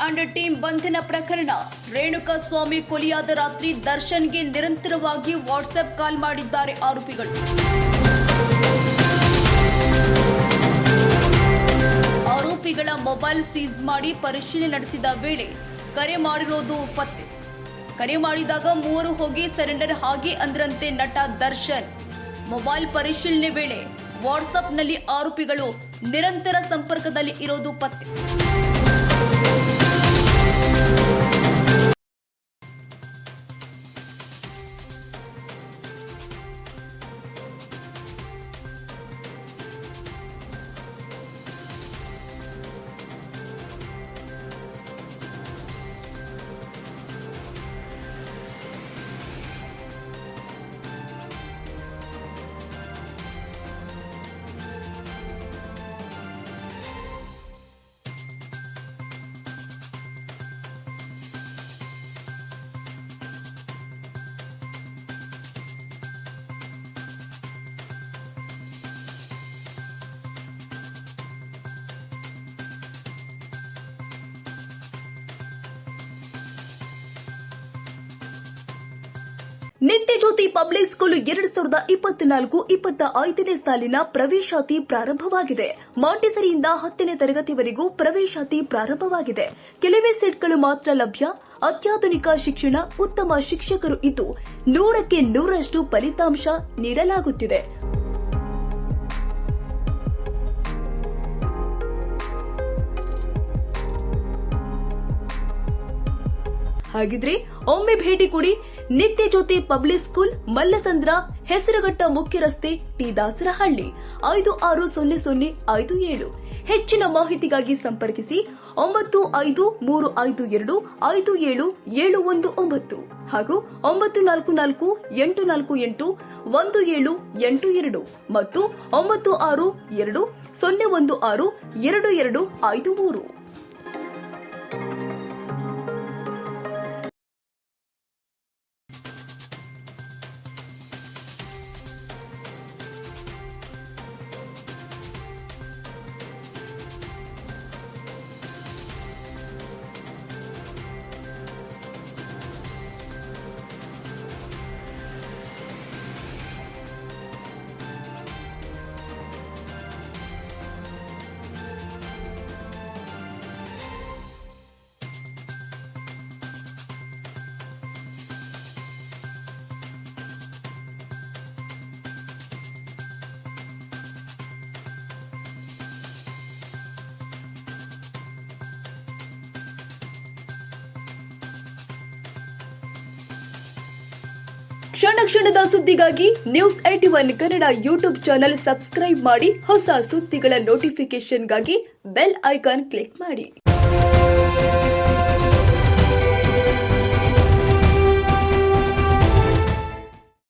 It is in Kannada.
ಅಂಡ್ ಟೀಮ್ ಬಂಧನ ಪ್ರಕರಣ. ರೇಣುಕಾಸ್ವಾಮಿ ಕೊಲೆಯಾದ ರಾತ್ರಿ ದರ್ಶನ್ಗೆ ನಿರಂತರವಾಗಿ ವಾಟ್ಸ್ಆಪ್ ಕಾಲ್ ಮಾಡಿದ್ದಾರೆ ಆರೋಪಿಗಳು. ಆರೋಪಿಗಳ ಮೊಬೈಲ್ ಸೀಸ್ ಮಾಡಿ ಪರಿಶೀಲನೆ ನಡೆಸಿದ ವೇಳೆ ಕರೆ ಮಾಡಿರೋದು ಪತ್ತೆ. ಕರೆ ಮಾಡಿದಾಗ ಮೂವರು ಹೋಗಿ ಸರೆಂಡರ್ ಆಗಿ ಅಂದ್ರಂತೆ ನಟ ದರ್ಶನ್. ಮೊಬೈಲ್ ಪರಿಶೀಲನೆ ವೇಳೆ ವಾಟ್ಸ್ಆಪ್ನಲ್ಲಿ ಆರೋಪಿಗಳು ನಿರಂತರ ಸಂಪರ್ಕದಲ್ಲಿ ಇರೋದು ಪತ್ತೆ. ನಿತ್ಯಜ್ಯೋತಿ ಪಬ್ಲಿಕ್ ಸ್ಕೂಲ್ 2024-25ನೇ ಸಾಲಿನ ಪ್ರವೇಶಾತಿ ಪ್ರಾರಂಭವಾಗಿದೆ. ಮಾಂಟೆಸರಿಯಿಂದ 10ನೇ ತರಗತಿವರೆಗೂ ಪ್ರವೇಶಾತಿ ಪ್ರಾರಂಭವಾಗಿದೆ. ಕೆಲವೇ ಸೀಟ್ಗಳು ಮಾತ್ರ ಲಭ್ಯ. ಅತ್ಯಾಧುನಿಕ ಶಿಕ್ಷಣ, ಉತ್ತಮ ಶಿಕ್ಷಕರು ಇದ್ದು 100ಕ್ಕೆ 100ರಷ್ಟು ಫಲಿತಾಂಶ ನೀಡಲಾಗುತ್ತಿದೆ. ಹಾಗಿದ್ರೆ ಒಮ್ಮೆ ಭೇಟಿ ಕೊಡಿ. ನಿತ್ಯಜ್ಯೋತಿ ಪಬ್ಲಿಕ್ ಸ್ಕೂಲ್, ಮಲ್ಲಸಂದ್ರ, ಹೆಸರುಘಟ್ಟ ಮುಖ್ಯ ರಸ್ತೆ, ಟಿ ದಾಸರಹಳ್ಳಿ, 560057. ಹೆಚ್ಚಿನ ಮಾಹಿತಿಗಾಗಿ ಸಂಪರ್ಕಿಸಿ 9535525779 ಹಾಗೂ 9448481782 ಮತ್ತು 9620162253. ಕ್ಷಣ ಕ್ಷಣದ ಸುದ್ದಿಗಾಗಿ news 81 Kannada YouTube channel subscribe ಮಾಡಿ. ಹೊಸ ಸುದ್ದಿಗಳ ನೋಟಿಫಿಕೇಶನ್ಗಾಗಿ ಬೆಲ್ ಐಕಾನ್ ಕ್ಲಿಕ್ ಮಾಡಿ.